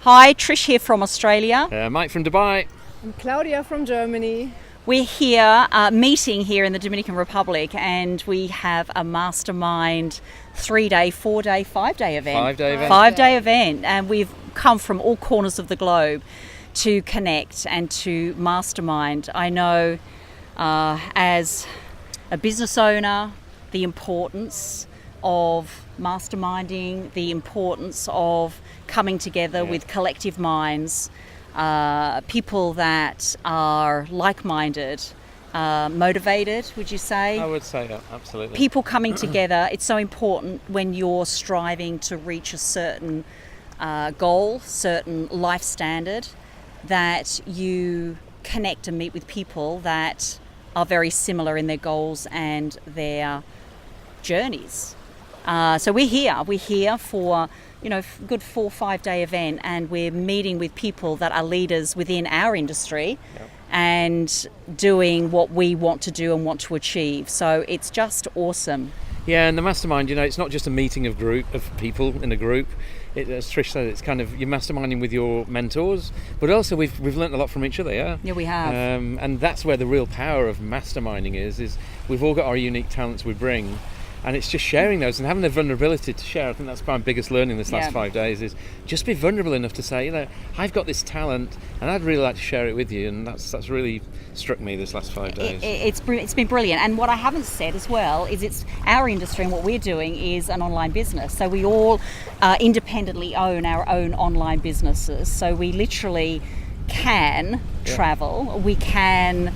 Hi, Trish here from Australia. Mike from Dubai. And Claudia from Germany. We're here meeting here in the Dominican Republic, and we have a Mastermind 3-day, 4-day, 5-day event. 5-day event. 5-day event, and we've come from all corners of the globe to connect and to mastermind. I know as a business owner, the importance of masterminding, the importance of coming together with collective minds, people that are like-minded, motivated, would you say? I would say that, absolutely. People coming together, it's so important when you're striving to reach a certain goal, certain life standard, that you connect and meet with people that are very similar in their goals and their journeys. So we're here for good 4 or 5 day event, and we're meeting with people that are leaders within our industry and doing what we want to do and want to achieve. So it's just awesome. Yeah, and the mastermind, it's not just a meeting of people in a group. As Trish said, it's kind of you're masterminding with your mentors, but also we've learnt a lot from each other. Yeah, we have. And that's where the real power of masterminding is we've all got our unique talents we bring. And it's just sharing those and having the vulnerability to share. I think that's my biggest learning this last 5 days is just be vulnerable enough to say, I've got this talent and I'd really like to share it with you. And that's really struck me this last 5 days. It's been brilliant. And what I haven't said as well is it's our industry, and what we're doing is an online business. So we all independently own our own online businesses. So we literally can travel. We can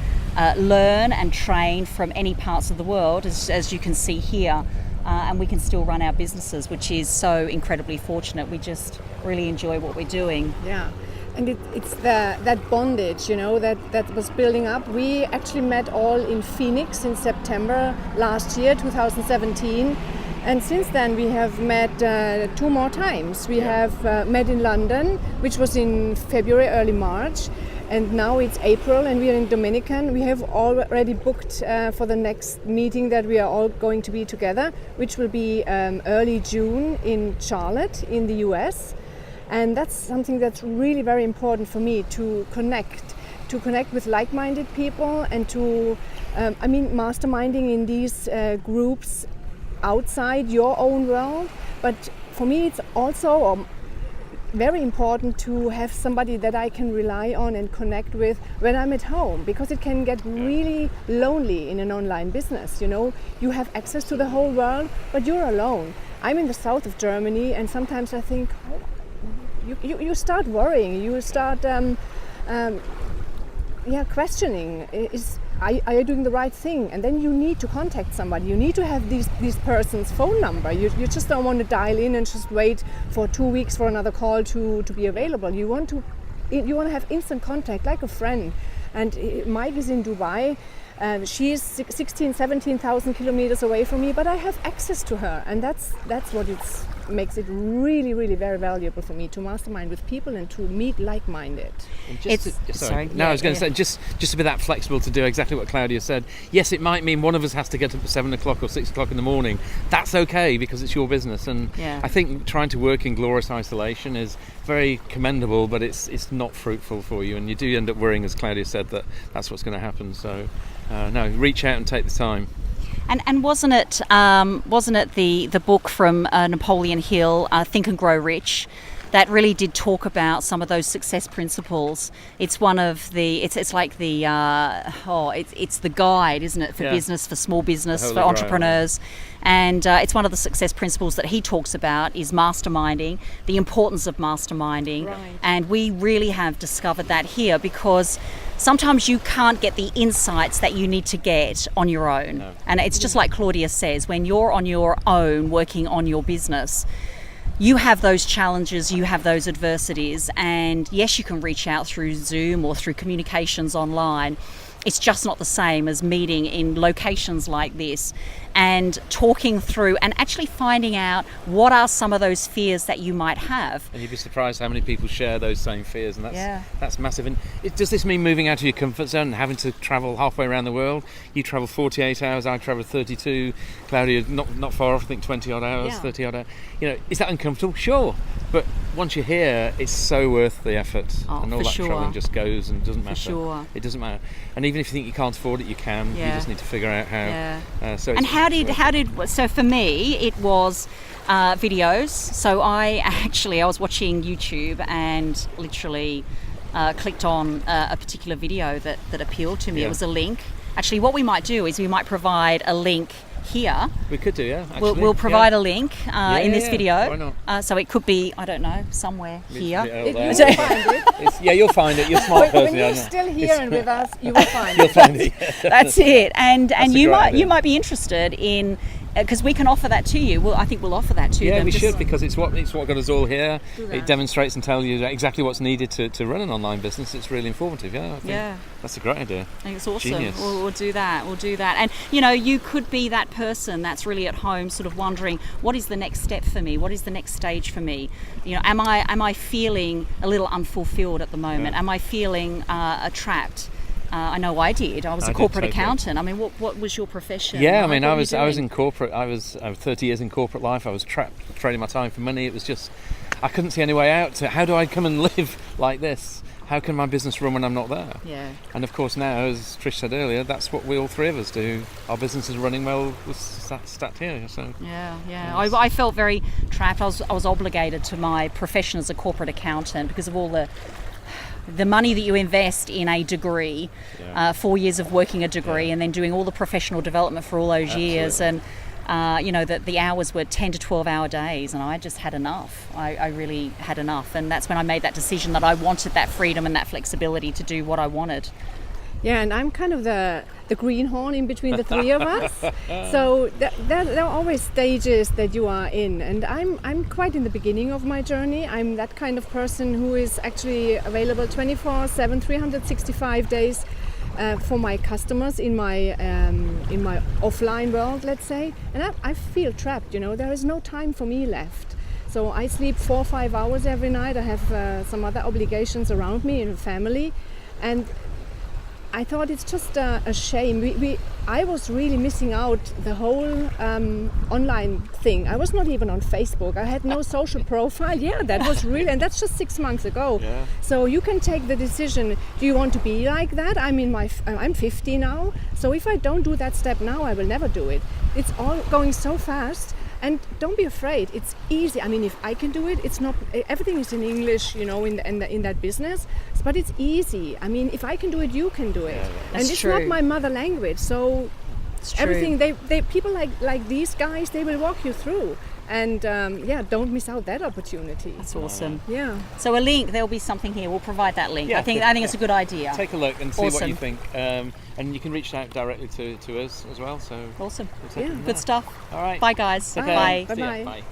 learn and train from any parts of the world, as you can see here, and we can still run our businesses, which is so incredibly fortunate. We just really enjoy what we're doing. Yeah, and it's that bondage, that was building up. We actually met all in Phoenix in September last year, 2017. And since then we have met 2 more times. We have met in London, which was in February, early March. And now it's April and we are in Dominican. We have already booked for the next meeting that we are all going to be together, which will be early June in Charlotte in the US. And that's something that's really very important for me, to connect with like-minded people and to, masterminding in these groups outside your own world. But for me it's also very important to have somebody that I can rely on and connect with when I'm at home, because it can get really lonely in an online business. You have access to the whole world, but you're alone. I'm in the south of Germany, and sometimes I think, you start worrying, you start questioning, are you doing the right thing? And then you need to contact somebody. You need to have these person's phone number. You just don't want to dial in and just wait for 2 weeks for another call to be available. You want to have instant contact, like a friend. And Mike is in Dubai. She's 17,000 kilometers away from me, but I have access to her, and that's what makes it really, really very valuable for me to mastermind with people and to meet like-minded. I was going to say, just to be that flexible to do exactly what Claudia said. Yes, it might mean one of us has to get up at 7 o'clock or 6 o'clock in the morning. That's okay, because it's your business. And I think trying to work in glorious isolation is very commendable, but it's not fruitful for you, and you do end up worrying, as Claudia said, that's what's going to happen. So reach out and take the time. And wasn't it the book from Napoleon Hill, Think and Grow Rich, that really did talk about some of those success principles? It's one of the it's like the it's the guide, isn't it, for business, for small business, for entrepreneurs. And it's one of the success principles that he talks about is masterminding, the importance of masterminding. Right. And we really have discovered that here, because sometimes you can't get the insights that you need to get on your own. No. And it's just like Claudia says, when you're on your own working on your business, you have those challenges, you have those adversities, and yes, you can reach out through Zoom or through communications online. It's just not the same as meeting in locations like this and talking through and actually finding out what are some of those fears that you might have. And you'd be surprised how many people share those same fears, and that's massive. And does this mean moving out of your comfort zone and having to travel halfway around the world? You travel 48 hours, I travel 32. Claudia, not far off, I think 20 odd hours, 30 odd hours. Is that uncomfortable? Sure. But once you're here, it's so worth the effort, and all that sure. travelling just goes and doesn't matter. For sure. It doesn't matter. And even if you think you can't afford it, you can. You just need to figure out how. Yeah. So for me it was videos. So I was watching YouTube and literally clicked on a particular video that appealed to me. It was a link. Actually, what we might do is we might provide a link here. We could do, actually. We'll provide a link in this video. Why not? So it could be, I don't know, somewhere here. You'll find it. You'll find it. You're a smart person. When you're still here and with us, you will find You'll it. find it. That's it. And you idea. might be interested in, because we can offer that to you. Well, I think we'll offer that to them. Yeah, we should, because it's what got us all here. It demonstrates and tells you exactly what's needed to run an online business. It's really informative. I think that's a great idea. I think it's awesome. Genius. We'll do that. And you could be that person that's really at home, sort of wondering, what is the next step for me? What is the next stage for me? Am I feeling a little unfulfilled at the moment? Am I feeling trapped? I know I did. I was a corporate accountant. I mean, what was your profession? Yeah, I was in corporate. I was 30 years in corporate life. I was trapped, trading my time for money. It was just, I couldn't see any way out. So how do I come and live like this? How can my business run when I'm not there? Yeah. And of course now, as Trish said earlier, that's what we all three of us do. Our business is running well. We're sat here. So. Yeah. I felt very trapped. I was obligated to my profession as a corporate accountant because of all the money that you invest in a degree, 4 years of working a degree, and then doing all the professional development for all those years, and that the hours were 10 to 12 hour days, and I just had enough. I really had enough, and that's when I made that decision that I wanted that freedom and that flexibility to do what I wanted. Yeah, and I'm kind of the greenhorn in between the three of us. So there are always stages that you are in, and I'm quite in the beginning of my journey. I'm that kind of person who is actually available 24/7, 365 days for my customers in my offline world, let's say. And I feel trapped. There is no time for me left. So I sleep 4 or 5 hours every night. I have some other obligations around me in family, and I thought it's just a shame. I was really missing out the whole online thing. I was not even on Facebook. I had no social profile. Yeah, that was really, and that's just 6 months ago. Yeah. So you can take the decision. Do you want to be like that? I'm 50 now. So if I don't do that step now, I will never do it. It's all going so fast. And don't be afraid. It's easy. I mean, if I can do it, it's not. Everything is in English, in that business. But it's easy. I mean, if I can do it, you can do it. That's and it's true. not my mother language. So it's true. everything they people like these guys, they will walk you through. And don't miss out that opportunity. That's awesome. Yeah. So a link, there'll be something here. We'll provide that link. I think it's a good idea. Take a look and see what Awesome. you think. And you can reach out directly to us as well. So Awesome. we'll take it from Good there. stuff. All right. Bye, guys. Okay. Bye. Bye-bye. Bye.